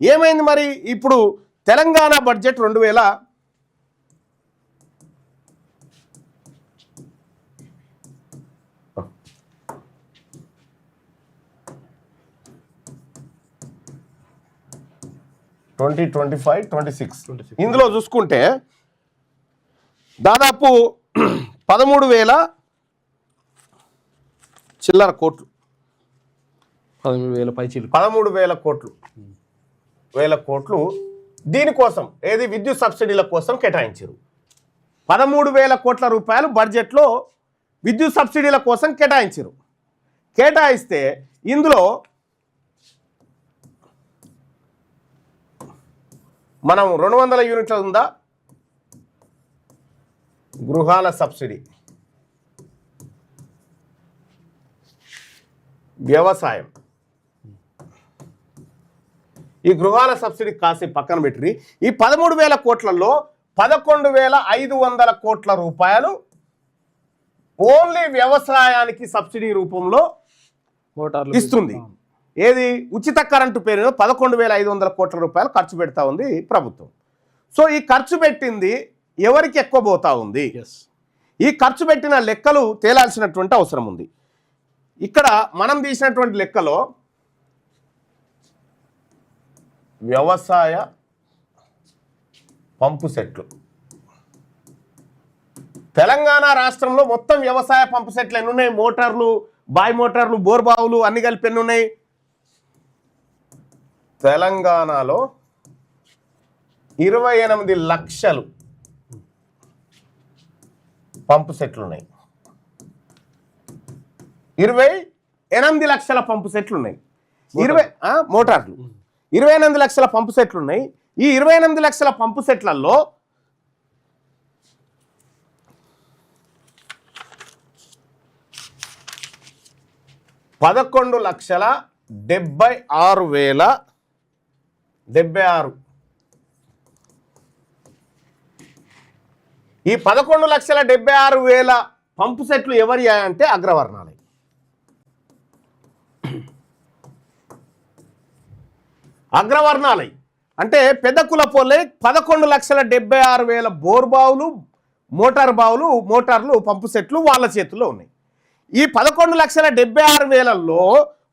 ఏమైంది మరి? ఇప్పుడు తెలంగాణ బడ్జెట్ 2025-26 ఇందులో చూసుకుంటే దాదాపు 13,000 చిల్లర కోట్లు, 13,000 కోట్లు దీనికోసం ఏది విద్యుత్ సబ్సిడీల కోసం కేటాయించారు. 13,000 కోట్ల రూపాయలు బడ్జెట్లో విద్యుత్ సబ్సిడీల కోసం కేటాయించారు. కేటాయిస్తే ఇందులో మనం 200 యూనిట్ల ఉందా గృహాల సబ్సిడీ, వ్యవసాయం, ఈ గృహాల సబ్సిడీ కాసి పక్కన పెట్టి ఈ 13,000 కోట్లలో 11,500 కోట్ల రూపాయలు ఓన్లీ వ్యవసాయానికి సబ్సిడీ రూపంలో ఇస్తుంది. ఏది ఉచిత కరెంటు పేరులో 11,500 కోట్ల రూపాయలు ఖర్చు పెడతా ఉంది ప్రభుత్వం. సో ఈ ఖర్చు పెట్టింది ఎవరికి ఎక్కువ పోతా ఉంది? ఈ ఖర్చు పెట్టిన లెక్కలు తేలాల్సినటువంటి అవసరం ఉంది. ఇక్కడ మనం తీసినటువంటి లెక్కలో వ్యవసాయ పంపు సెట్లు, తెలంగాణ రాష్ట్రంలో మొత్తం వ్యవసాయ పంపు సెట్లు ఎన్ని ఉన్నాయి? మోటార్లు, బాయ్ మోటార్లు, బోర్ బావులు అన్ని కలిపి ఎన్ని ఉన్నాయి? తెలంగాణలో 28 లక్షలు పంపు సెట్లు ఉన్నాయి. 28 లక్షల పంపు సెట్లు ఉన్నాయి. మోటార్లు 28 లక్షల పంపు సెట్లు ఉన్నాయి. ఈ 28 లక్షల పంపు సెట్లలో $11,76,076 ఈ 11,76,000 పంపు సెట్లు ఎవరి అంటే అగ్రవర్ణాలే. అగ్రవర్ణాలై అంటే పెద్ద కులపోలే 11,76,000 బోర్ బావులు, మోటార్లు పంపు సెట్లు వాళ్ళ చేతుల్లో ఉన్నాయి. ఈ 11,76,000లో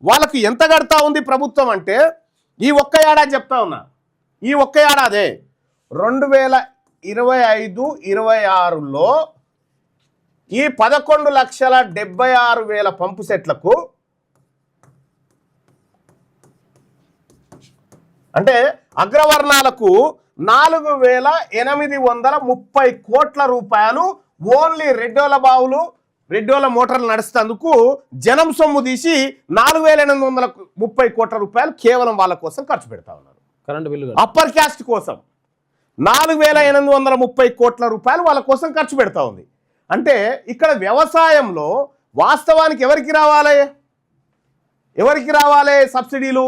వాళ్ళకు ఎంత కడతా ఉంది ప్రభుత్వం అంటే ఈ ఒక్క ఏడాది చెప్తా ఉన్నా, ఈ ఒక్క ఏడాదే 2025-26లో ఈ 11,76,000 పంపు సెట్లకు అంటే అగ్రవర్ణాలకు 4,830 కోట్ల రూపాయలు ఓన్లీ రెడ్డోల బావులు, రెడ్డోల మోటార్లు నడుస్తేందుకు జనం సొమ్ము తీసి 4,830 కోట్ల రూపాయలు కేవలం వాళ్ళ కోసం ఖర్చు పెడతా ఉన్నారు. కరెంట్ బిల్లు అప్పర్ క్యాస్ట్ కోసం 4,830 కోట్ల రూపాయలు వాళ్ళ కోసం ఖర్చు పెడతా ఉంది. అంటే ఇక్కడ వ్యవసాయంలో వాస్తవానికి ఎవరికి రావాలి సబ్సిడీలు?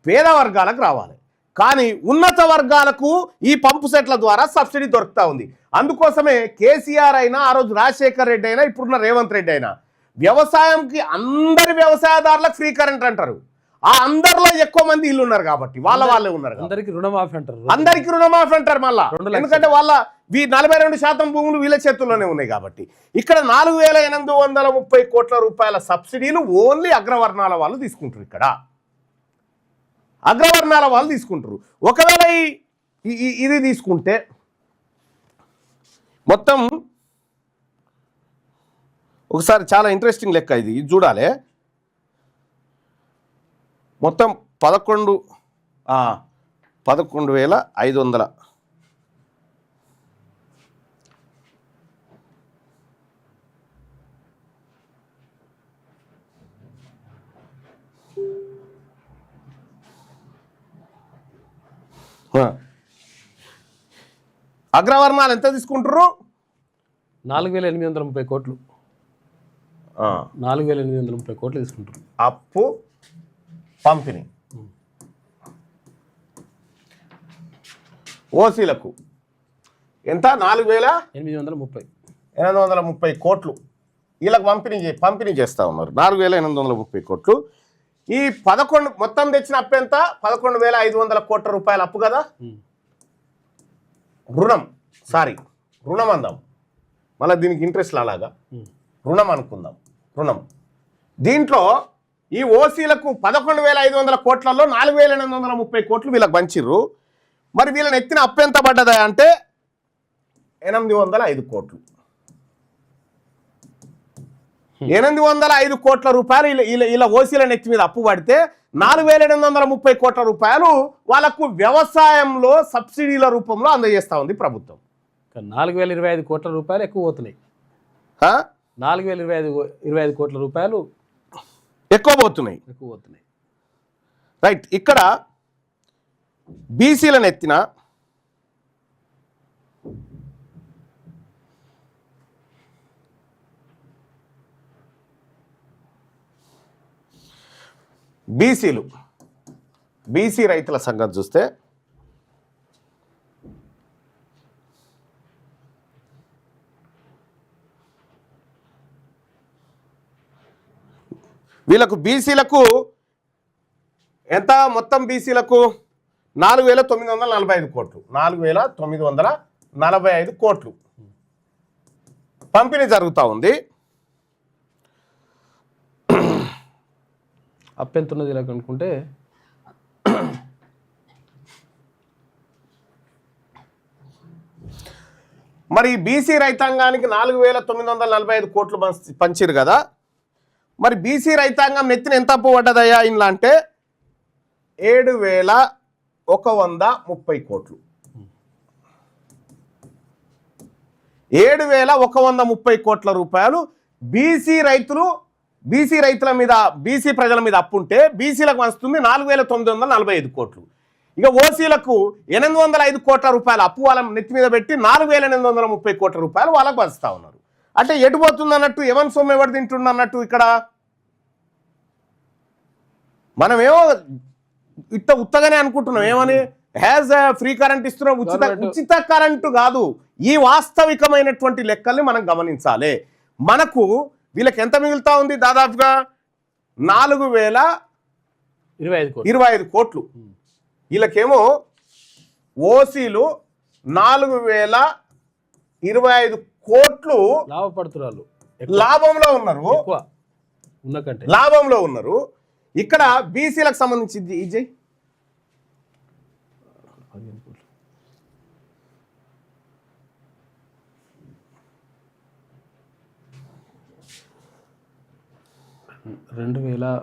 పేద వర్గాలకు రావాలి. కానీ ఉన్నత వర్గాలకు ఈ పంపు సెట్ల ద్వారా సబ్సిడీ దొరుకుతా ఉంది. అందుకోసమే కేసీఆర్ అయినా, ఆ రోజు రాజశేఖర్ రెడ్డి అయినా, ఇప్పుడున్న రేవంత్ రెడ్డి అయినా వ్యవసాయంకి అందరి వ్యవసాయదారులకు ఫ్రీ కరెంట్ అంటారు. ఆ అందరిలో ఎక్కువ మంది ఇల్లు ఉన్నారు కాబట్టి వాళ్ళే ఉన్నారు. అందరికి రుణమాఫీ అంటారు మళ్ళా. ఎందుకంటే వాళ్ళ 42% భూములు వీళ్ళ చేతుల్లోనే ఉన్నాయి కాబట్టి. ఇక్కడ 4,830 కోట్ల రూపాయల సబ్సిడీలు ఓన్లీ అగ్రవర్ణాల వాళ్ళు తీసుకుంటారు. ఇక్కడ అగ్రవర్ణాల వాళ్ళు తీసుకుంటారు. ఒకవేళ ఇది తీసుకుంటే మొత్తం ఒకసారి చాలా ఇంట్రెస్టింగ్ లెక్క ఇది చూడాలి. మొత్తం 11,500 అగ్రవర్ణాలు ఎంత తీసుకుంటారు? 4,830 కోట్లు. 4,830 కోట్లు తీసుకుంటారు. అప్పు పంపిణీ ఓసీలకు ఎంత? 4,830 కోట్లు వీళ్ళకి పంపిణీ చేస్తూ ఉన్నారు. 4,830 కోట్లు. ఈ 11 మొత్తం తెచ్చిన అప్పు ఎంత? 11,500 కోట్ల రూపాయల అప్పు కదా. రుణం అందాం, మళ్ళీ దీనికి ఇంట్రెస్ట్ అలాగా రుణం అనుకుందాం. రుణం దీంట్లో ఈ ఓసీలకు 11,500 కోట్లలో 4,830 కోట్లు వీళ్ళకి పంచిర్రు. మరి వీళ్ళని ఎత్తిన అప్పు ఎంత పడ్డదా అంటే 805 కోట్లు. 805 కోట్ల రూపాయలు ఇలా ఓసీల నెత్తి మీద అప్పు పడితే 4,830 కోట్ల రూపాయలు వాళ్ళకు వ్యవసాయంలో సబ్సిడీల రూపంలో అందజేస్తా ఉంది ప్రభుత్వం. 4,025 కోట్ల రూపాయలు ఎక్కువ పోతున్నాయి. 4,025 కోట్ల రూపాయలు ఎక్కువ పోతున్నాయి. రైట్. ఇక్కడ బీసీలను ఎత్తిన బీసీ రైతుల సంగతి చూస్తే వీళ్ళకు బీసీలకు ఎంత? మొత్తం బీసీలకు 4,945 కోట్లు. 4,945 కోట్లు పంపిణీ జరుగుతూ ఉంది. అప్పు ఎంత ఉన్నది ఇలా అనుకుంటే మరి బీసీ రైతాంగానికి 4,945 కోట్లు పంచిరు కదా. మరి బీసీ రైతాంగం నెత్తిన ఎంత అప్పు పడ్డదయ్యా ఇంట్లో అంటే 7,130 కోట్లు. 7,130 కోట్ల రూపాయలు బీసీ రైతుల మీద, బీసీ ప్రజల మీద అప్పుంటే బీసీలకు వస్తుంది 4,945 కోట్లు. ఇక ఓసీలకు 805 కోట్ల రూపాయలు అప్పు వాళ్ళ నెత్తి మీద పెట్టి 4,830 కోట్ల రూపాయలు వాళ్ళకు పంచుతా ఉన్నారు. అంటే ఎటు పోతుంది అన్నట్టు, ఎవరి సొమ్ము ఎవరు తింటుంది అన్నట్టు. ఇక్కడ మనమేమో ఉత్తగానే అనుకుంటున్నాం, ఏమని హ్యాజ్ ఫ్రీ కరెంట్ ఇస్తున్నాం, ఉచిత కరెంటు కాదు. ఈ వాస్తవికమైనటువంటి లెక్కల్ని మనం గమనించాలి. మనకు వీళ్ళకి ఎంత మిగులుతా ఉంది? దాదాపుగా 4,025 కోట్లు. వీళ్ళకేమో ఓసీలు 4,025 కోట్లు లాభంలో ఉన్నారు. ఇక్కడ బీసీలకు సంబంధించి ఇది 2,000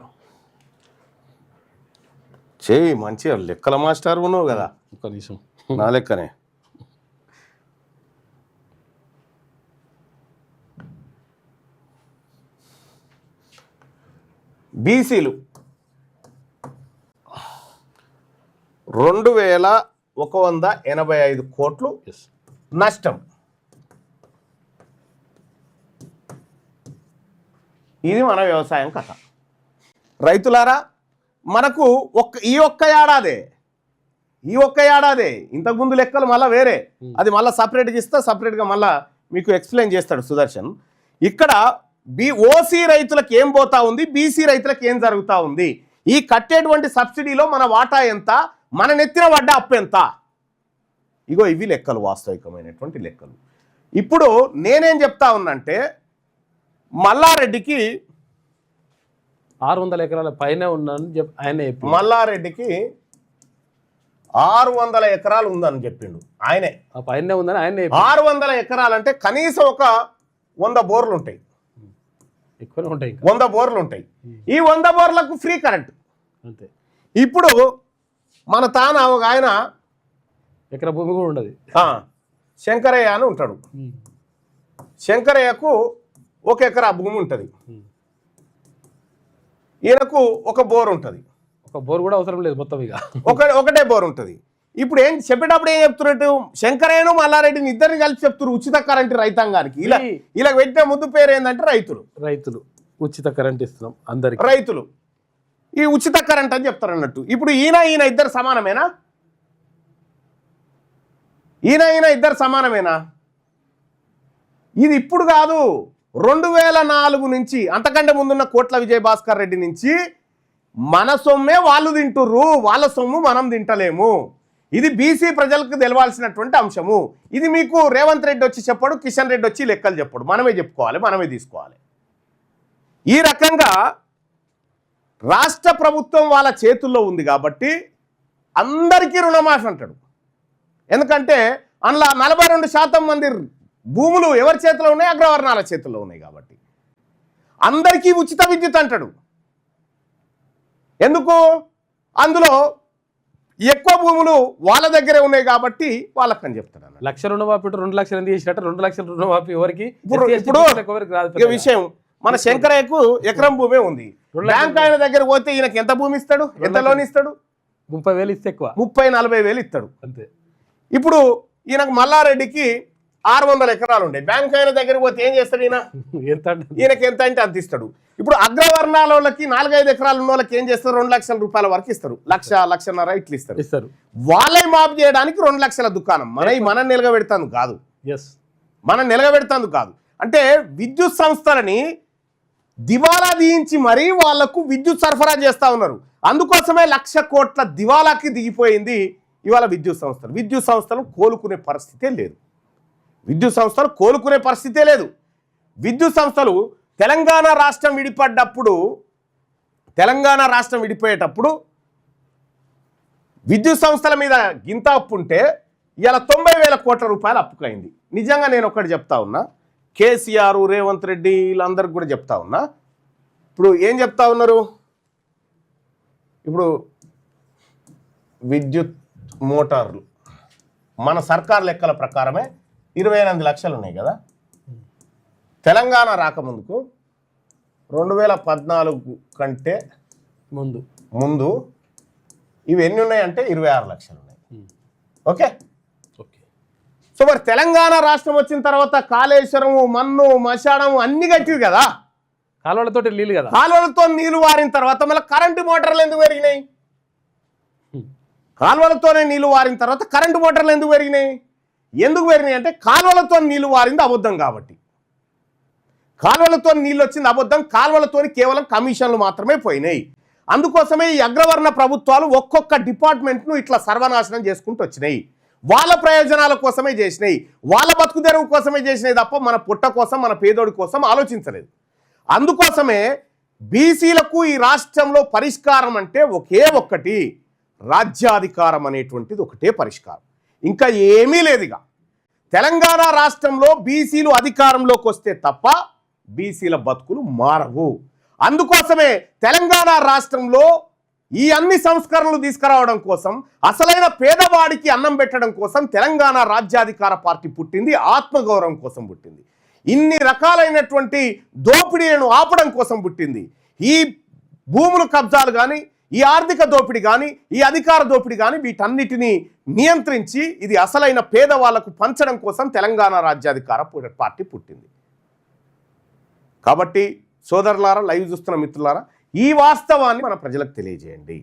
చేయి. మంచిగా లెక్కల మాస్టర్ ఉన్నావు కదా. ఒక్క నిమిషం, నా లెక్కనే. బీసీలు 2,185 కోట్లు నష్టం. ఇది మన వ్యవసాయం కథ. రైతులారా, మనకు ఈ ఒక్క ఏడాదే ఇంతకుముందు లెక్కలు మళ్ళీ వేరే, అది మళ్ళీ సపరేట్గా ఇస్తా, సపరేట్గా మళ్ళీ మీకు ఎక్స్ప్లెయిన్ చేస్తాడు సుదర్శన్. ఇక్కడ ఓసీ రైతులకు ఏం పోతా ఉంది, బీసీ రైతులకు ఏం జరుగుతూ ఉంది, ఈ కట్టేటువంటి సబ్సిడీలో మన వాటా ఎంత, మన నెత్తిన పడ్డ అప్పు ఎంత. ఇగో ఇవి లెక్కలు, వాస్తవికమైనటువంటి లెక్కలు. ఇప్పుడు నేనేం చెప్తా ఉన్నంటే, మల్లారెడ్డికి 600 ఎకరాల పైన ఉన్నాను ఆయన. మల్లారెడ్డికి 600 ఎకరాలు ఉందని చెప్పిండు ఆయనే. పైన ఉందని ఆయన. 600 ఎకరాలంటే కనీసం ఒక 100 బోర్లు ఉంటాయి, ఎక్కువనే ఉంటాయి, 100 బోర్లు ఉంటాయి. ఈ 100 బోర్లకు ఫ్రీ కరెంట్ అంతే. ఇప్పుడు మన తాన ఒక ఆయన ఎకరా భూమి కూడా ఉండదు, శంకరయ్య అని ఉంటాడు. శంకరయ్యకు 1 ఎకరా భూమి ఉంటుంది, ఈయనకు 1 బోర్ ఉంటుంది. 1 బోర్ కూడా అవసరం లేదు, మొత్తం ఇక ఒకటే బోర్ ఉంటుంది. ఇప్పుడు ఏం చెప్పేటప్పుడు ఏం చెప్తున్నట్టు, శంకరయ్యను మల్లారెడ్డిని ఇద్దరిని కలిపి చెప్తున్నారు ఉచిత కరెంట్ రైతాంగానికి. ఇలా పెట్టిన ముందు పేరు ఏంటంటే రైతులు ఉచిత కరెంట్ ఇస్తున్నాం అందరికి. రైతులు ఈ ఉచిత కరెంట్ అని చెప్తారు అన్నట్టు. ఇప్పుడు ఈయన ఇద్దరు సమానమేనా? ఈయన ఇద్దరు సమానమేనా? ఇది ఇప్పుడు కాదు, 2004 నుంచి, అంతకంటే ముందున్న కోట్ల విజయభాస్కర్ రెడ్డి నుంచి మన సొమ్మే వాళ్ళు తింటుర్రు, వాళ్ళ సొమ్ము మనం తింటలేము. ఇది బీసీ ప్రజలకు తెలవాల్సినటువంటి అంశము. ఇది మీకు రేవంత్ రెడ్డి వచ్చి చెప్పడు, కిషన్ రెడ్డి వచ్చి లెక్కలు చెప్పడు, మనమే చెప్పుకోవాలి, మనమే తీసుకోవాలి. ఈ రకంగా రాష్ట్ర ప్రభుత్వం వాళ్ళ చేతుల్లో ఉంది కాబట్టి అందరికీ రుణమాఫీ అంటాడు. ఎందుకంటే అందులో 42% మంది భూములు ఎవరి చేతిలో ఉన్నాయి? అగ్రవర్ణాల చేతుల్లో ఉన్నాయి కాబట్టి అందరికీ ఉచిత విద్యుత్ అంటాడు. ఎందుకు? అందులో ఎక్కువ భూములు వాళ్ళ దగ్గరే ఉన్నాయి కాబట్టి వాళ్ళకని చెప్తాడు. ₹1 లక్ష రుణమాఫీ 2 లక్షలు ఎందుకు చేసినట్టు? 2 లక్షల రుణమాఫీ ఎవరికి? ఇప్పుడు విషయం, మన శంకరయ్యకు ఎకరం భూమే ఉంది. బ్యాంక్ ఆయన దగ్గర పోతే ఈయనకి ఎంత భూమి ఇస్తాడు? ఎంత లోన్ ఇస్తాడు? 30,000 ఇస్తే ఎక్కువ, 30-40 వేలు ఇస్తాడు అంతే. ఇప్పుడు ఈయనకు మల్లారెడ్డికి 600 ఎకరాలు ఉండే, బ్యాంక్ ఆయన దగ్గర పోతే ఏం చేస్తాడు? ఈయనకి ఎంత అంటే అంత ఇస్తాడు. ఇప్పుడు అగ్రవర్ణాల వాళ్ళకి 4-5 ఎకరాలు ఉన్న వాళ్ళకి ఏం చేస్తారు? 2 లక్షల రూపాయల వరకు ఇస్తారు, 1-1.5 ఇట్లు ఇస్తారు. వాళ్ళే మాఫ్ చేయడానికి 2 లక్షల దుకాణం మనం నిలగబెడతాను కాదు, మనం నిలగబెడతాను కాదు. అంటే విద్యుత్ సంస్థలని దివాలా తీయించి మరీ వాళ్లకు విద్యుత్ సరఫరా చేస్తా ఉన్నారు. అందుకోసమే 1,00,000 కోట్ల దివాలాకి దిగిపోయింది ఇవాళ విద్యుత్ సంస్థలు. విద్యుత్ సంస్థలు కోలుకునే పరిస్థితే లేదు. విద్యుత్ సంస్థలు కోలుకునే పరిస్థితే లేదు. విద్యుత్ సంస్థలు తెలంగాణ రాష్ట్రం విడిపోయేటప్పుడు విద్యుత్ సంస్థల మీద గింత అప్పు ఉంటే ఇలా 90,000 కోట్ల రూపాయలు అప్పుకైంది. నిజంగా నేను ఒకటి చెప్తా ఉన్నా, కేసీఆర్, రేవంత్ రెడ్డి వీళ్ళందరికీ కూడా చెప్తా ఉన్నా. ఇప్పుడు ఏం చెప్తా ఉన్నారు? ఇప్పుడు విద్యుత్ మోటార్లు మన సర్కార్ లెక్కల ప్రకారమే 28 లక్షలు ఉన్నాయి కదా. తెలంగాణ రాకముందుకు 2014 కంటే ముందు ఇవి ఎన్ని ఉన్నాయంటే 26 లక్షలు ఉన్నాయి. ఓకే. సో మరి తెలంగాణ రాష్ట్రం వచ్చిన తర్వాత కాళేశ్వరము, మన్ను, మశానము అన్ని కట్టివి కదా, కాలువలతో నీళ్ళు కదా. కాలువలతో నీళ్లు వారిన తర్వాత మళ్ళీ కరెంటు మోటార్లు ఎందుకు పెరిగినాయి? కాలువలతోనే నీళ్లు వారిన తర్వాత కరెంటు మోటార్లు ఎందుకు పెరిగినాయి? ఎందుకు పెరిగినాయి అంటే కాలువలతో నీళ్లు వారింది అబద్ధం కాబట్టి. కాలువలతో నీళ్ళు వచ్చింది అబద్ధం, కాలువలతో కేవలం కమిషన్లు మాత్రమే పోయినాయి. అందుకోసమే ఈ అగ్రవర్ణ ప్రభుత్వాలు ఒక్కొక్క డిపార్ట్మెంట్ను ఇట్లా సర్వనాశనం చేసుకుంటూ వచ్చినాయి. వాళ్ళ ప్రయోజనాల కోసమే చేసినాయి, వాళ్ళ బతుకు తెరువు కోసమే చేసినాయి తప్ప మన పుట్ట కోసం, మన పేదోడి కోసం ఆలోచించలేదు. అందుకోసమే బీసీలకు ఈ రాష్ట్రంలో పరిష్కారం అంటే ఒకే ఒక్కటి, రాజ్యాధికారం అనేటువంటిది ఒకటే పరిష్కారం, ఇంకా ఏమీ లేదుగా. తెలంగాణ రాష్ట్రంలో బీసీలు అధికారంలోకి వస్తే తప్ప బీసీల బతుకులు మారవు. అందుకోసమే తెలంగాణ రాష్ట్రంలో ఈ అన్ని సంస్కరణలు తీసుకురావడం కోసం, అసలైన పేదవాడికి అన్నం పెట్టడం కోసం తెలంగాణ రాజ్యాధికార పార్టీ పుట్టింది, ఆత్మగౌరవం కోసం పుట్టింది, ఇన్ని రకాలైనటువంటి దోపిడీలను ఆపడం కోసం పుట్టింది. ఈ భూముల కబ్జాలు కానీ, ఈ ఆర్థిక దోపిడీ కానీ, ఈ అధికార దోపిడీ కానీ వీటన్నిటినీ నియంత్రించి ఇది అసలైన పేదవాళ్లకు పంచడం కోసం తెలంగాణ రాజ్యాధికార పార్టీ పుట్టింది. కాబట్టి సోదరులారా, లైవ్ చూస్తున్న మిత్రులారా, ఈ వాస్తవాన్ని మన ప్రజలకు తెలియజేయండి.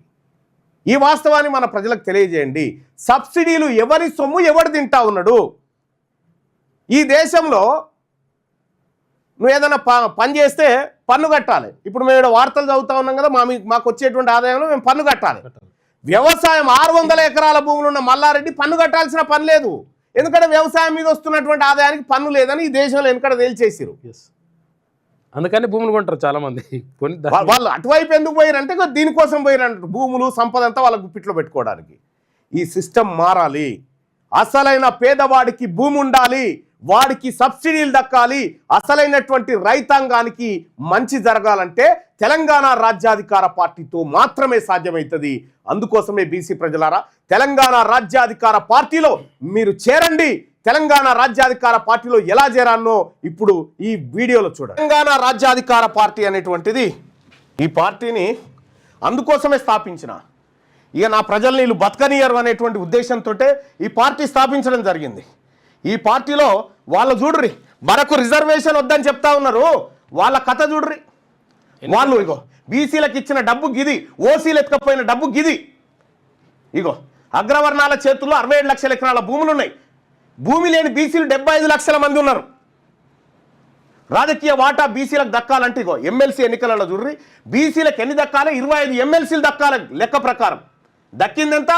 ఈ వాస్తవాన్ని మన ప్రజలకు తెలియజేయండి. సబ్సిడీలు ఎవరి సొమ్ము ఎవడు తింటా ఉన్నాడు? ఈ దేశంలో నువ్వు ఏదైనా పని చేస్తే పన్ను కట్టాలి. ఇప్పుడు మేము ఇక్కడ వార్తలు చదువుతా ఉన్నాం కదా, మాకు వచ్చేటువంటి ఆదాయంలో మేము పన్ను కట్టాలి. వ్యవసాయం 600 ఎకరాల భూములు ఉన్న మల్లారెడ్డి పన్ను కట్టాల్సిన పని లేదు. ఎందుకంటే వ్యవసాయం మీద వస్తున్నటువంటి ఆదాయానికి పన్ను లేదని ఈ దేశంలో ఎందుకంటే తేల్చేసారు. అందుకని భూములు కొంటారు చాలా మంది. వాళ్ళు అటువైపు ఎందుకు పోయారంటే దీనికోసం పోయారంటారు, భూములు సంపద అంతా వాళ్ళ గుప్పిట్లో పెట్టుకోవడానికి. ఈ సిస్టమ్ మారాలి. అసలైన పేదవాడికి భూమి ఉండాలి, వాడికి సబ్సిడీలు దక్కాలి. అసలైనటువంటి రైతాంగానికి మంచి జరగాలంటే తెలంగాణ రాజ్యాధికార పార్టీతో మాత్రమే సాధ్యమవుతుంది. అందుకోసమే బీసీ ప్రజలారా, తెలంగాణ రాజ్యాధికార పార్టీలో మీరు చేరండి. తెలంగాణ రాజ్యాధికార పార్టీలో ఎలా చేరానో ఇప్పుడు ఈ వీడియోలో చూడండి. తెలంగాణ రాజ్యాధికార పార్టీ అనేటువంటిది, ఈ పార్టీని అందుకోసమే స్థాపించిన, ఇక నా ప్రజల్ని వీళ్ళు బతకనియరు అనేటువంటి ఉద్దేశంతో ఈ పార్టీ స్థాపించడం జరిగింది. ఈ పార్టీలో వాళ్ళు చూడ్రి, మనకు రిజర్వేషన్ వద్దని చెప్తా ఉన్నారు, వాళ్ళ కథ చూడ్రి. వాళ్ళు ఇగో బీసీలకు ఇచ్చిన డబ్బు గిది, ఓసీలు ఎత్తుకపోయిన డబ్బు గిది. ఇగో అగ్రవర్ణాల చేతుల్లో 67 లక్షల ఎకరాల భూములు ఉన్నాయి. భూమి లేని బీసీలు 75 లక్షల మంది ఉన్నారు. రాజకీయ వాటా బీసీలకు దక్కాలంటే ఇగో ఎమ్మెల్సీ ఎన్నికలలో చూడ్రి, బీసీలకు ఎన్ని దక్కాలి? 25 ఎమ్మెల్సీలు దక్కాలి లెక్క ప్రకారం. దక్కిందెంత?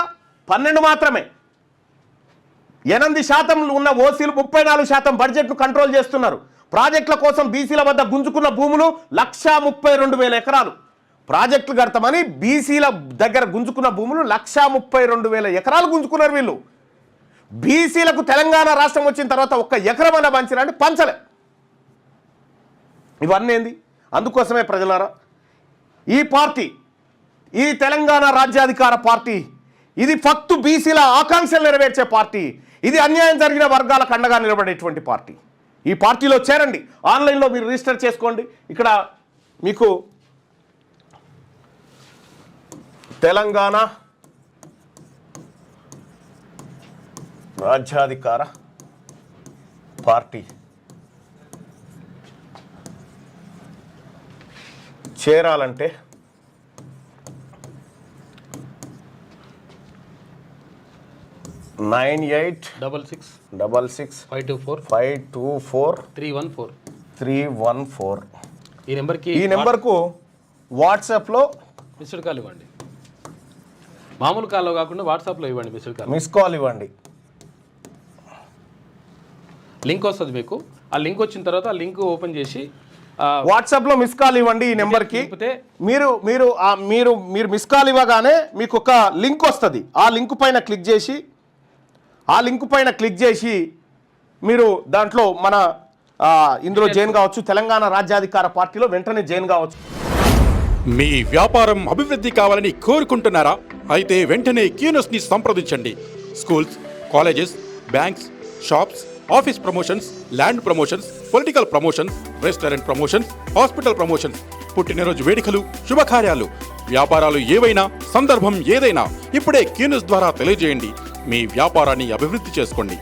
12 మాత్రమే. 8% ఉన్న ఓసీలు 34% బడ్జెట్ను కంట్రోల్ చేస్తున్నారు. ప్రాజెక్టుల కోసం బీసీల వద్ద గుంజుకున్న భూములు 132,000 ఎకరాలు. ప్రాజెక్టులు కడతామని బీసీల దగ్గర గుంజుకున్న భూములు 132,000 ఎకరాలు గుంజుకున్నారు వీళ్ళు. బీసీలకు తెలంగాణ రాష్ట్రం వచ్చిన తర్వాత ఒక్క ఎకరమన్న పంచిరండి, పంచలే. ఇవన్నీ ఏంది? అందుకోసమే ప్రజలారా, ఈ పార్టీ, ఈ తెలంగాణ రాజ్యాధికార పార్టీ, ఇది ఫక్తు బీసీల ఆకాంక్షలు నెరవేర్చే పార్టీ, ఇది అన్యాయం జరిగిన వర్గాలకు అండగా నిలబడేటువంటి పార్టీ. ఈ పార్టీలో చేరండి, ఆన్లైన్లో మీరు రిజిస్టర్ చేసుకోండి. ఇక్కడ మీకు తెలంగాణ రాజ్యాధికార పార్టీ చేరాలంటే 986654 ఈ నెంబర్కు వాట్సాప్లో మిస్డ్ కాల్ ఇవ్వండి. మామూలు కాల్లో కాకుండా వాట్సాప్లో ఇవ్వండి, మిస్ కాల్ ఇవ్వండి. లింక్ వస్తుంది మీకు. ఆ లింక్ వచ్చిన తర్వాత ఆ లింక్ ఓపెన్ చేసి వాట్సాప్లో మిస్ కాల్ ఇవ్వండి. ఈ నెంబర్కి మీరు మీరు మీరు మీరు మిస్ కాల్ ఇవ్వగానే మీకు ఒక లింక్ వస్తుంది. ఆ లింక్ పైన క్లిక్ చేసి మీరు దాంట్లో మన ఇందులో జాయిన్ కావచ్చు. తెలంగాణ రాజ్యాధికార పార్టీలో వెంటనే జాయిన్ కావచ్చు. మీ వ్యాపారం అభివృద్ధి కావాలని కోరుకుంటున్నారా? అయితే వెంటనే క్యూనస్ ని సంప్రదించండి. Schools, colleges, banks, shops, office promotions, land promotions, political promotions, restaurant promotions, hospital promotions, పుట్టినరోజు వేడుకలు, శుభకార్యాలు, వ్యాపారాలు ఏవైనా, సందర్భం ఏదైనా ఇప్పుడే క్యూనస్ ద్వారా తెలియజేయండి. మీ వ్యాపారాన్ని అభివృద్ధి చేసుకోండి.